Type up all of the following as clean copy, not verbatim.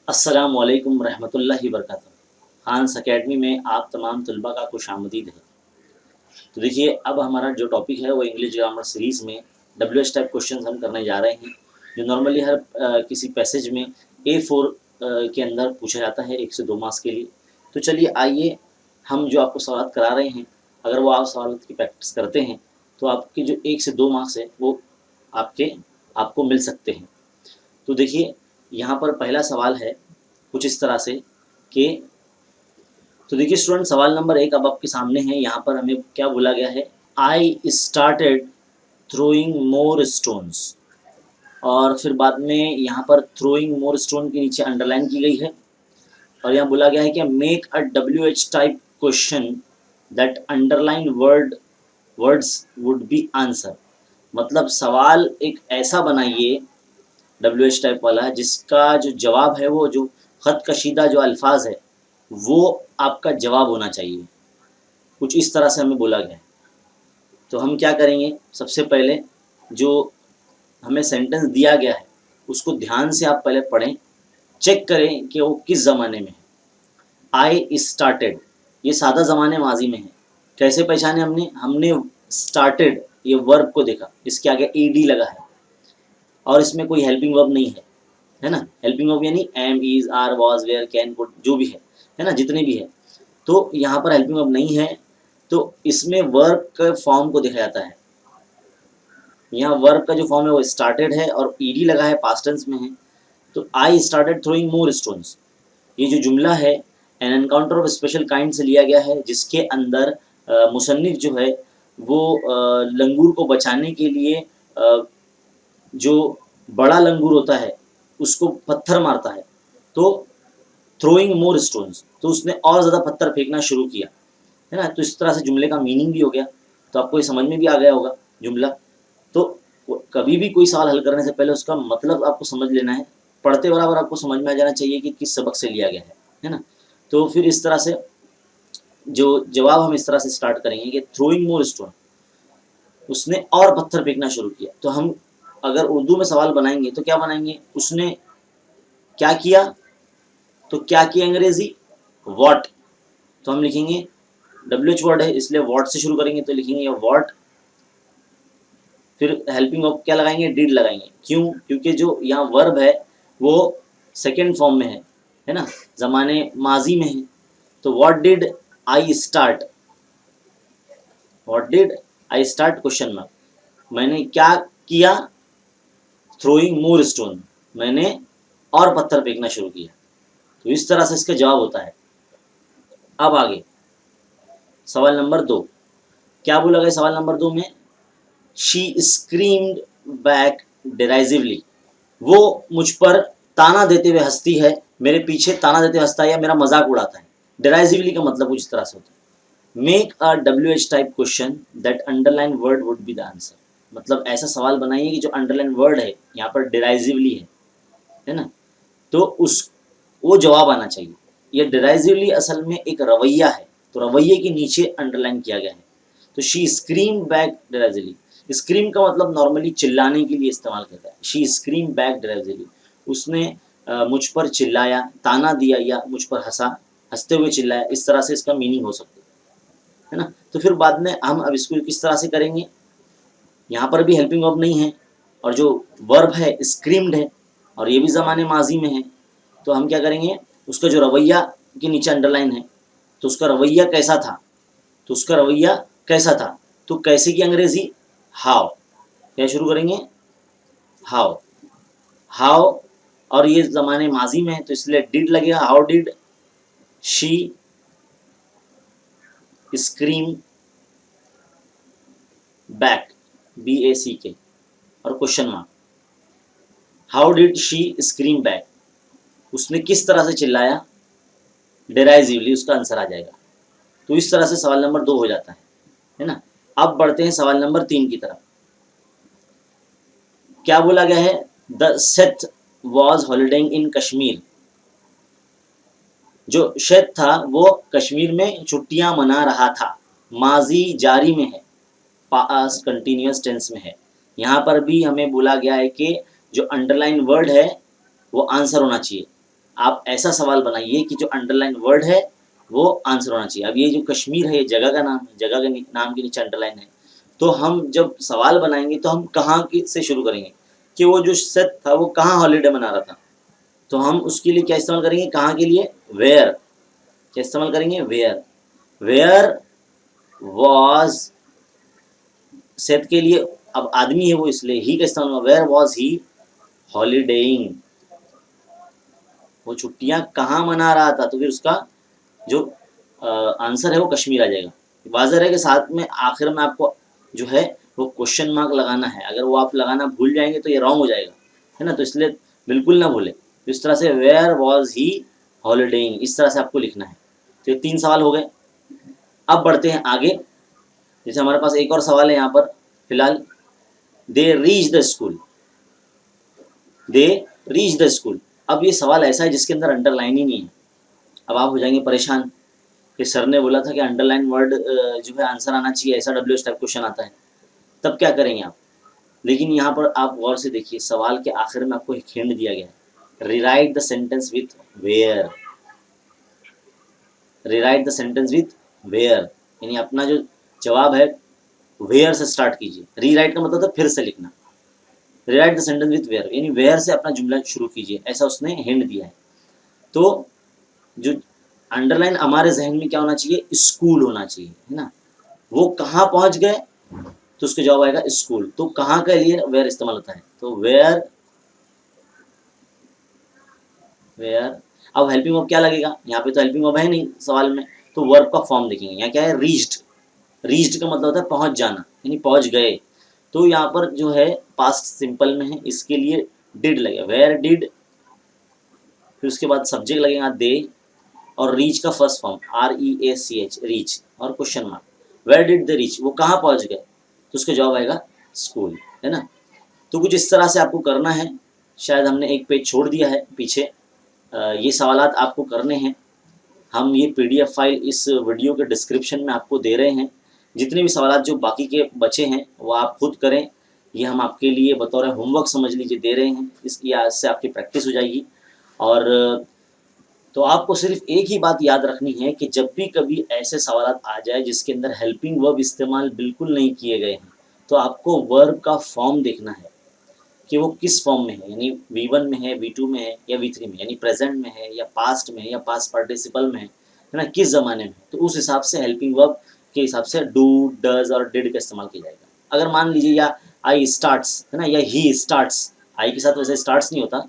अस्सलामुअलैकुम रहमतुल्लाहि वबरकातुहू। हांस अकेडमी में आप तमाम तलबा का खुशामदीद है। तो देखिए, अब हमारा जो टॉपिक है वो इंग्लिश ग्रामर सीरीज़ में WH टाइप क्वेश्चंस हम करने जा रहे हैं, जो नॉर्मली हर किसी पैसेज में A4 के अंदर पूछा जाता है 1 से 2 मार्क्स के लिए। तो चलिए आइए, हम जो आपको सवाल करा रहे हैं, अगर वो आप सवाल की प्रैक्टिस करते हैं तो आपके जो 1 से 2 मार्क्स है वो आपको मिल सकते हैं। तो देखिए, यहाँ पर पहला सवाल है कुछ इस तरह से कि तो देखिए स्टूडेंट, सवाल नंबर 1 अब आपके सामने है। यहाँ पर हमें क्या बोला गया है, I started throwing more stones, और फिर बाद में यहाँ पर थ्रोइंग मोर स्टोन के नीचे अंडरलाइन की गई है, और यहाँ बोला गया है कि make a WH type question that underline words would be answer. मतलब सवाल एक ऐसा बनाइए WH टाइप वाला जिसका जो जवाब है वो जो ख़त कशीदा जो अल्फाज है वो आपका जवाब होना चाहिए। कुछ इस तरह से हमें बोला गया है। तो हम क्या करेंगे, सबसे पहले जो हमें सेंटेंस दिया गया है उसको ध्यान से आप पहले पढ़ें, चेक करें कि वो किस ज़माने में है। आई स्टार्टेड, ये सादा ज़माने माजी में है। कैसे पहचाने हमने स्टार्टेड ये वर्ब को देखा, इसके आगे ed लगा है और इसमें कोई हेल्पिंग वर्ब नहीं है ना। हेल्पिंग वर्ब यानी am, is, are, was, were, can, could, जो भी है ना, जितने भी है। तो यहाँ पर हेल्पिंग वर्ब नहीं है, तो इसमें वर्ब के फॉर्म को देखा जाता है। यहाँ वर्ब का जो फॉर्म है वो स्टार्टेड है और ed लगा है, पास्ट टेंस में है। तो I started throwing more stones, ये जो जुमला है N encounter of special kind से लिया गया है, जिसके अंदर मुसन्निफ जो है वो लंगूर को बचाने के लिए जो बड़ा लंगूर होता है उसको पत्थर मारता है, तो थ्रोइंग मोर स्टोन्स, तो उसने और ज़्यादा पत्थर फेंकना शुरू किया, है ना। तो इस तरह से जुमले का मीनिंग भी हो गया, तो आपको ये समझ में भी आ गया होगा जुमला। तो कभी भी कोई सवाल हल करने से पहले उसका मतलब आपको समझ लेना है, पढ़ते बराबर आपको समझ में आ जाना चाहिए कि किस सबक से लिया गया है ना। तो फिर इस तरह से जो जवाब हम इस तरह से स्टार्ट करेंगे कि थ्रोइंग मोर स्टोन, उसने और पत्थर फेंकना शुरू किया। तो हम अगर उर्दू में सवाल बनाएंगे तो क्या बनाएंगे, उसने क्या किया, तो क्या किया अंग्रेजी व्हाट, तो हम लिखेंगे WH वर्ड है इसलिए व्हाट से शुरू करेंगे, तो लिखेंगे व्हाट, फिर हेल्पिंग वर्ब क्या लगाएंगे, डिड लगाएंगे। क्यों, क्योंकि जो यहाँ वर्ब है वो सेकेंड फॉर्म में है ना, ज़माने माजी में है। तो what did I start, what did I start question mark, मैंने क्या किया, थ्रोइंग मोर स्टोन, मैंने और पत्थर फेंकना शुरू किया। तो इस तरह से इसका जवाब होता है। अब आगे सवाल नंबर 2, क्या बोला गया सवाल नंबर 2 में, शी स्क्रीम्ड बैक डिराइजिवली, वो मुझ पर ताना देते हुए हंसती है, मेरे पीछे ताना देते हुए हंसता है या मेरा मजाक उड़ाता है। डिराइजिवली का मतलब कुछ इस तरह से होता है, make a WH type question that underline word would be the answer. मतलब ऐसा सवाल बनाइए कि जो अंडरलाइन वर्ड है यहाँ पर डिराइजिवली है ना, तो उस वो जवाब आना चाहिए। ये डिराइजिवली असल में एक रवैया है, तो रवैये के नीचे अंडरलाइन किया गया है। तो शी स्क्रीम बैक डिराइजिवली, स्क्रीम का मतलब नॉर्मली चिल्लाने के लिए इस्तेमाल करता है। शी स्क्रीम बैक डिराइजिवली, उसने मुझ पर चिल्लाया, ताना दिया या मुझ पर हंसा, हंसते हुए चिल्लाया, इस तरह से इसका मीनिंग हो सकता है ना। तो फिर बाद में हम अब इसको किस तरह से करेंगे, यहाँ पर भी हेल्पिंग वर्ब नहीं है और जो वर्ब है स्क्रीम्ड है और ये भी ज़माने माजी में है। तो हम क्या करेंगे, उसका जो रवैया के नीचे अंडरलाइन है, तो उसका रवैया कैसा था, तो उसका रवैया कैसा था, तो कैसे की अंग्रेजी हाउ, क्या शुरू करेंगे हाउ, हाउ, और ये ज़माने माजी में है तो इसलिए डिड लगेगा, how did she scream back, BACK और question mark, how did she scream back, उसने किस तरह से चिल्लाया, डेराइजिवली उसका आंसर आ जाएगा। तो इस तरह से सवाल नंबर 2 हो जाता है ना। अब बढ़ते हैं सवाल नंबर 3 की तरफ। क्या बोला गया है, द सेथ वॉज हॉलीडेइंग इन कश्मीर, जो शेथ था वो कश्मीर में छुट्टियां मना रहा था, माजी जारी में है, पास्ट कंटिन्यूअस टेंस में है। यहाँ पर भी हमें बोला गया है कि जो अंडरलाइन वर्ड है वो आंसर होना चाहिए। आप ऐसा सवाल बनाइए कि जो अंडरलाइन वर्ड है वो आंसर होना चाहिए। अब ये जो कश्मीर है, ये जगह का नाम है, जगह के नाम के नीचे अंडरलाइन है। तो हम जब सवाल बनाएंगे तो हम कहाँ से शुरू करेंगे कि वो जो शख्स था वो कहाँ हॉलीडे मना रहा था, तो हम उसके लिए क्या इस्तेमाल करेंगे, कहाँ के लिए, वेयर। क्या इस्तेमाल करेंगे, वेयर। वेयर वॉज सेट के लिए, अब आदमी है वो इसलिए ही का इस्तेमाल होगा, वेयर वॉज ही हॉलीडेइंग, वो छुट्टियां कहाँ मना रहा था, तो फिर उसका जो आंसर है वो कश्मीर आ जाएगा। वाज़ह है कि साथ में आखिर में आपको जो है वो क्वेश्चन मार्क लगाना है, अगर वो आप लगाना भूल जाएंगे तो ये रॉन्ग हो जाएगा, है ना, तो इसलिए बिल्कुल ना भूलें। तो इस तरह से वेयर वॉज ही हॉलीडेइंग, इस तरह से आपको लिखना है। तो ये 3 सवाल हो गए। अब बढ़ते हैं आगे, जैसे हमारे पास एक और सवाल है यहाँ पर फिलहाल, they reach the school, they reach the school. अब ये सवाल ऐसा है जिसके अंदर अंडरलाइन ही नहीं है। अब आप हो जाएंगे परेशान कि सर ने बोला था कि अंडरलाइन वर्ड जो है आंसर आना चाहिए, ऐसा डब्ल्यू टाइप क्वेश्चन आता है, तब क्या करेंगे आप। लेकिन यहाँ पर आप गौर से देखिए, सवाल के आखिर में आपको एक हिंट दिया गया है, rewrite the sentence with where, rewrite the sentence with where, यानी अपना जो जवाब है वेयर से स्टार्ट कीजिए। रीराइट का मतलब था फिर से लिखना, rewrite the sentence with where यानी वेयर से अपना जुमला शुरू कीजिए, ऐसा उसने हिंट दिया है। तो जो अंडरलाइन हमारे जहन में क्या होना चाहिए, स्कूल होना चाहिए, है ना। वो कहाँ पहुंच गए, तो उसका जवाब आएगा स्कूल। तो कहाँ के लिए वेयर इस्तेमाल होता है, तो वेयर, वेयर। अब हेल्पिंग वर्ब क्या लगेगा, यहाँ पे तो हेल्पिंग वर्ब है नहीं सवाल में, तो वर्ब का फॉर्म देखेंगे। यहाँ क्या है, रीच्ड, रीच्ड का मतलब होता है पहुंच जाना, यानी पहुंच गए। तो यहाँ पर जो है पास्ट सिंपल में है, इसके लिए डिड लगेगा, वेयर डिड, फिर उसके बाद सब्जेक्ट लगेगा दे, और रीच का फर्स्ट फॉर्म REACH, रीच, और question mark, where did they reach, वो कहाँ पहुंच गए, तो उसका जवाब आएगा स्कूल, है ना। तो कुछ इस तरह से आपको करना है। शायद हमने एक पेज छोड़ दिया है पीछे, ये सवालात आपको करने हैं। हम ये PDF फाइल इस वीडियो के डिस्क्रिप्शन में आपको दे रहे हैं। जितने भी सवालात जो बाकी के बचे हैं वो आप खुद करें, ये हम आपके लिए बतौर होमवर्क समझ लीजिए दे रहे हैं, इसकी आज से आपकी प्रैक्टिस हो जाएगी। और तो आपको सिर्फ एक ही बात याद रखनी है कि जब भी कभी ऐसे सवालात आ जाए जिसके अंदर हेल्पिंग वर्ब इस्तेमाल बिल्कुल नहीं किए गए हैं, तो आपको वर्ब का फॉर्म देखना है कि वो किस फॉर्म में है, यानी V1 में है, V2 में है, या V3 में, यानी प्रेजेंट में है या पास्ट में है या पास्ट पार्टिसिपल में है ना, किस ज़माने में। तो उस हिसाब से हेल्पिंग वर्ब के हिसाब से डू, डज और डिड का इस्तेमाल किया जाएगा। अगर मान लीजिए या आई स्टार्ट्स, है ना, या ही स्टार्ट्स, आई के साथ वैसे स्टार्ट्स नहीं होता,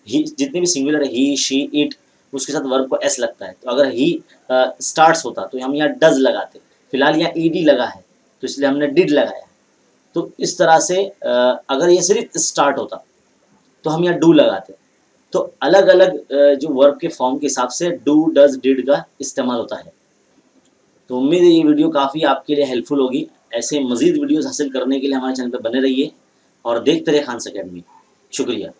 ही जितने भी सिंगुलर है, ही, शी, इट, उसके साथ वर्ब को एस लगता है। तो अगर ही स्टार्ट्स होता तो हम यहाँ डज लगाते, फिलहाल यहाँ ED लगा है तो इसलिए हमने डिड लगाया। तो इस तरह से अगर ये सिर्फ स्टार्ट होता तो हम यहाँ डू लगाते। तो अलग अलग जो वर्ब के फॉर्म के हिसाब से डू, डज, डिड का इस्तेमाल होता है। तो उम्मीद है ये वीडियो काफ़ी आपके लिए हेल्पफुल होगी। ऐसे मज़ीद वीडियोस हासिल करने के लिए हमारे चैनल पर बने रहिए और देखते रहिए खान्स अकेडमी। शुक्रिया।